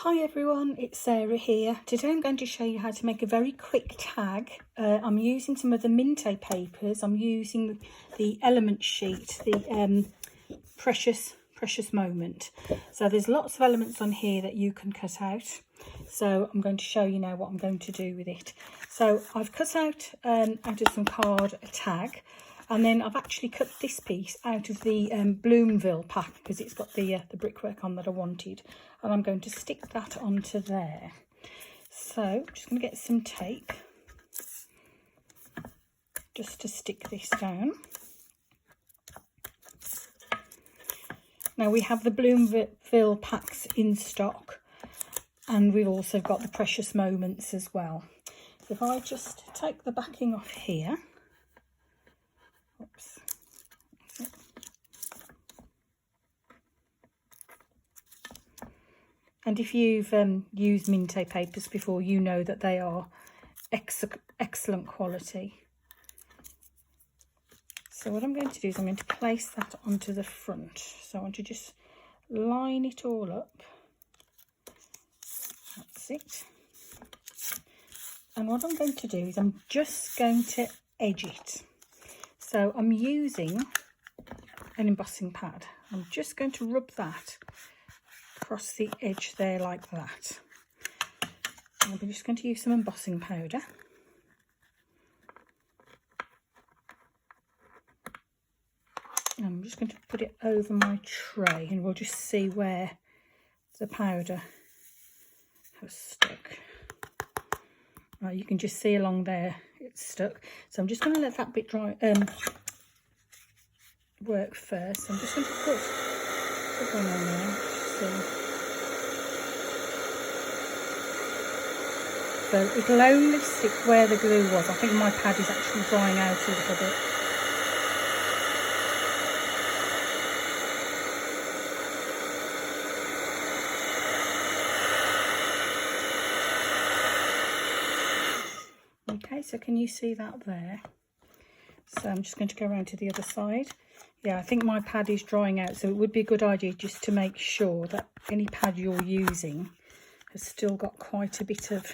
Hi everyone, it's Sarah here. Today I'm going to show you how to make a very quick tag. I'm using some of the Mintay papers. I'm using the element sheet, the Precious Moment. So there's lots of elements on here that you can cut out. So I'm going to show you now what I'm going to do with it. So I've cut out of some card a tag. And then I've actually cut this piece out of the Bloomville pack because it's got the brickwork on that I wanted. And I'm going to stick that onto there. So I'm just going to get some tape just to stick this down. Now we have the Bloomville packs in stock. And we've also got the Precious Moments as well. So if I just take the backing off here. Oops. And if you've used Mintay papers before, you know that they are excellent quality. So what I'm going to do is I'm going to place that onto the front. So I want to just line it all up. That's it. And what I'm going to do is I'm just going to edge it. So I'm using an embossing pad. I'm just going to rub that across the edge there like that. And I'm just going to use some embossing powder. And I'm just going to put it over my tray and we'll just see where the powder has stuck. Right, you can just see along there it's stuck. So I'm just going to let that bit dry, work first. I'm just going to put one on there. So it'll only stick where the glue was. I think my pad is actually drying out a little bit. Okay, so can you see that there? So I'm just going to go around to the other side. Yeah, I think my pad is drying out, so it would be a good idea just to make sure that any pad you're using has still got quite a bit of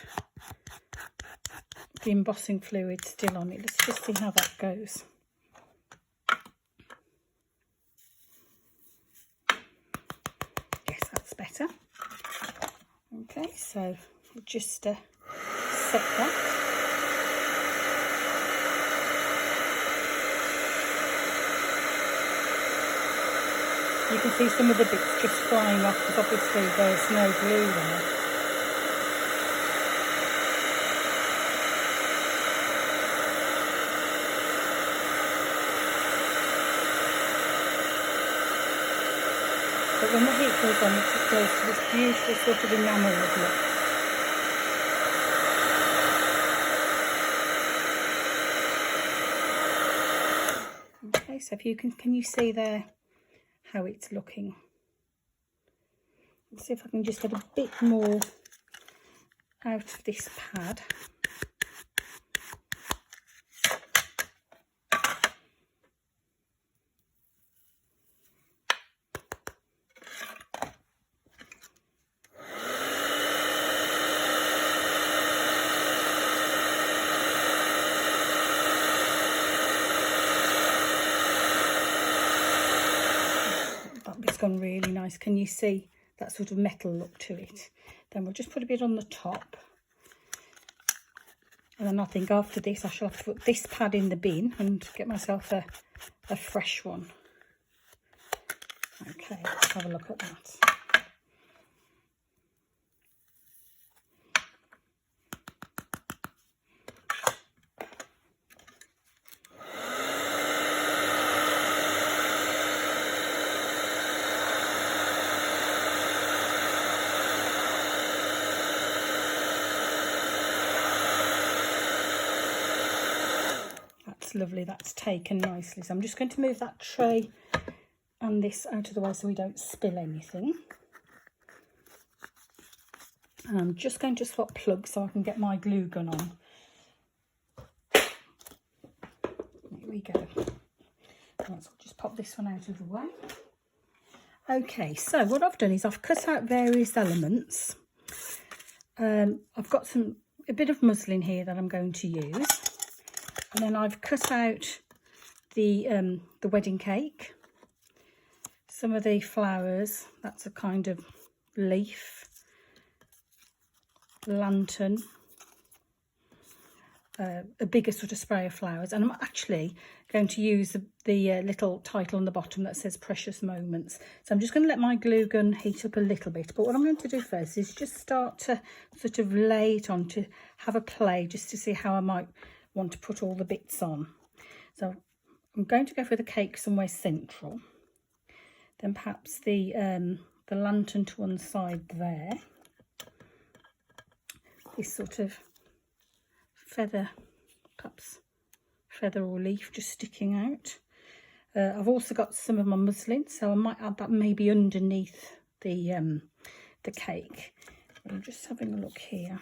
the embossing fluid still on it. Let's just see how that goes. Yes, that's better. Okay, so just set that. You can see some of the bits just flying off because obviously there's no glue there. But when the heat goes on, it goes to this beautiful sort of enamelled look. Okay, so if you can you see there how it's looking? Let's see if I can just get a bit more out of this pad. Gone really nice. Can you see that sort of metal look to it? Then we'll just put a bit on the top, and then I think after this I shall have to put this pad in the bin and get myself a fresh one. Okay, let's have a look at that. Lovely, that's taken nicely. So I'm just going to move that tray and this out of the way so we don't spill anything. And I'm just going to swap plugs so I can get my glue gun on. There we go. Let's just pop this one out of the way. Okay, so what I've done is I've cut out various elements I've got a bit of muslin here that I'm going to use, and then I've cut out the wedding cake, some of the flowers. That's a kind of leaf, lantern, a bigger sort of spray of flowers, and I'm actually going to use the little title on the bottom that says Precious Moments. So I'm just going to let my glue gun heat up a little bit, but what I'm going to do first is just start to sort of lay it on, to have a play, just to see how I might want to put all the bits on. So I'm going to go for the cake somewhere central, then perhaps the lantern to one side there, this sort of feather, perhaps feather or leaf just sticking out. I've also got some of my muslin, so I might add that maybe underneath the cake. I'm just having a look here,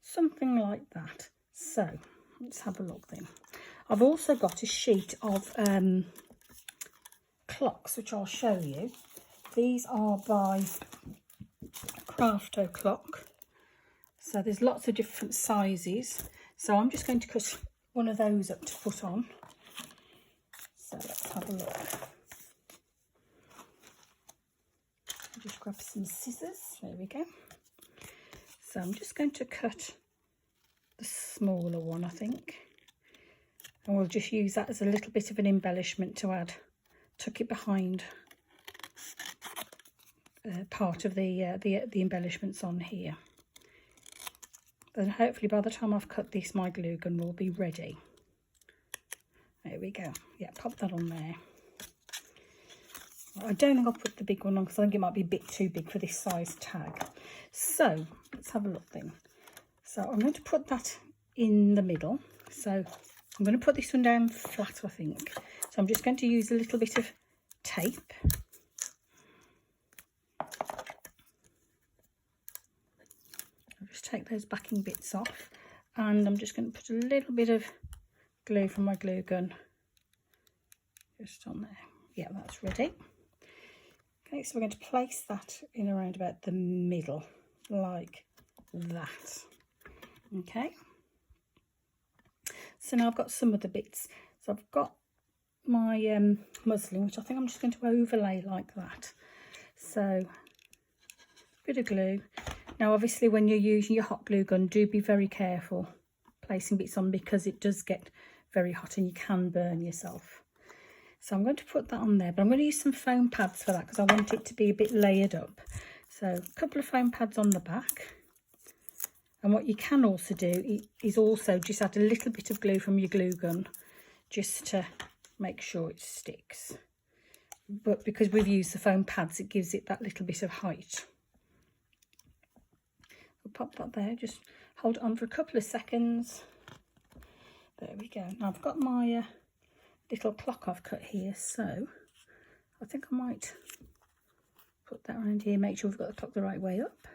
something like that. So let's have a look then. I've also got a sheet of clocks, which I'll show you. These are by Crafto Clock. So there's lots of different sizes. So I'm just going to cut one of those up to put on. So let's have a look. I'll just grab some scissors. There we go. So I'm just going to cut the smaller one, I think. And we'll just use that as a little bit of an embellishment to add, tuck it behind part of the embellishments on here. And hopefully by the time I've cut this, my glue gun will be ready. There we go. Yeah, pop that on there. I don't think I'll put the big one on because I think it might be a bit too big for this size tag. So let's have a look then. So I'm going to put that in the middle. So I'm going to put this one down flat, I think. So I'm just going to use a little bit of tape. I'll just take those backing bits off, and I'm just going to put a little bit of glue from my glue gun just on there. Yeah, that's ready. Okay, so we're going to place that in around about the middle, like that. Okay. So now I've got some of the bits. So I've got my muslin, which I think I'm just going to overlay like that. So a bit of glue. Now obviously when you're using your hot glue gun, do be very careful placing bits on, because it does get very hot and you can burn yourself. So I'm going to put that on there, but I'm going to use some foam pads for that because I want it to be a bit layered up. So a couple of foam pads on the back. And what you can also do is also just add a little bit of glue from your glue gun just to make sure it sticks. But because we've used the foam pads, it gives it that little bit of height. I'll pop that there, just hold it on for a couple of seconds. There we go. Now I've got my little clock I've cut here, so I think I might put that around here, make sure we've got the clock the right way up.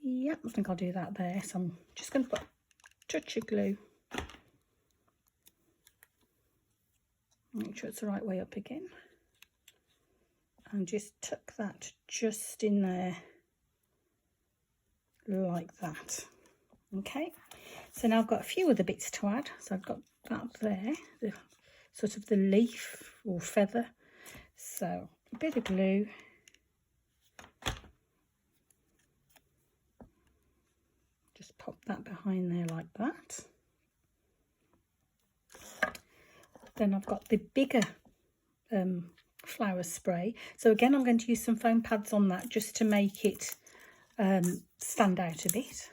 Yep, I think I'll do that there. So I'm just going to put a touch of glue. Make sure it's the right way up again. And just tuck that just in there like that. Okay, so now I've got a few other bits to add. So I've got that there, the sort of the leaf or feather. So a bit of glue. Just pop that behind there like that. Then I've got the bigger flower spray. So again, I'm going to use some foam pads on that just to make it stand out a bit.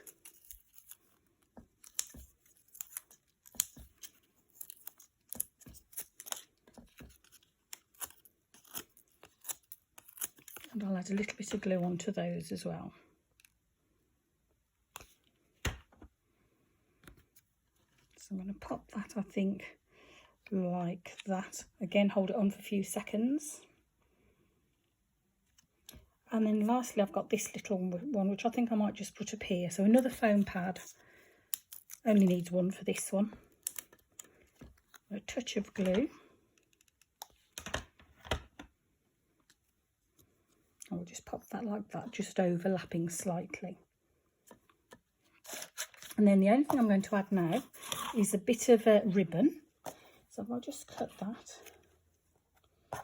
And I'll add a little bit of glue onto those as well. So I'm going to pop that, I think, like that. Again, hold it on for a few seconds. And then lastly, I've got this little one, which I think I might just put up here. So another foam pad. Only needs one for this one. A touch of glue. I'll just pop that like that, just overlapping slightly. And then the only thing I'm going to add now is a bit of ribbon. So I'll just cut that. So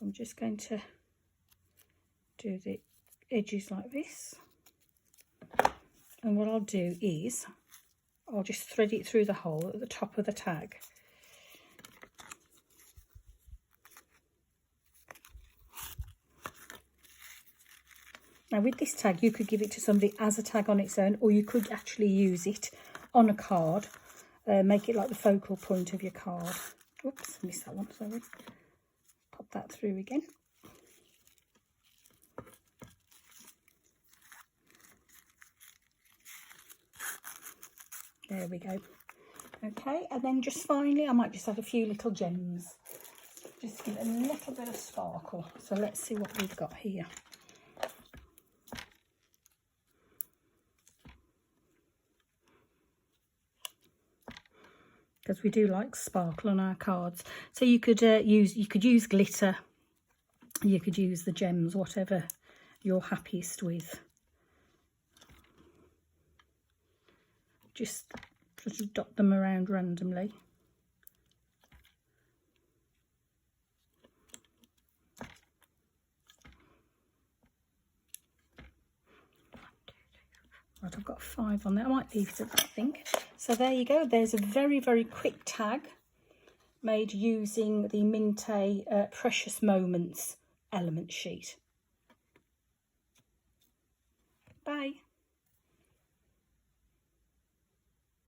I'm just going to do the edges like this. And what I'll do is I'll just thread it through the hole at the top of the tag. Now with this tag, you could give it to somebody as a tag on its own, or you could actually use it on a card, make it like the focal point of your card. Oops, missed that one, sorry. Pop that through again. There we go. Okay, and then just finally, I might just add a few little gems. Just give it a little bit of sparkle. So let's see what we've got here. Because we do like sparkle on our cards. So you could use glitter, you could use the gems, whatever you're happiest with. Just sort of dot them around randomly. Right, I've got 5 on there. I might leave it at that, I think. So there you go. There's a very, very quick tag made using the Mintay Precious Moments element sheet. Bye.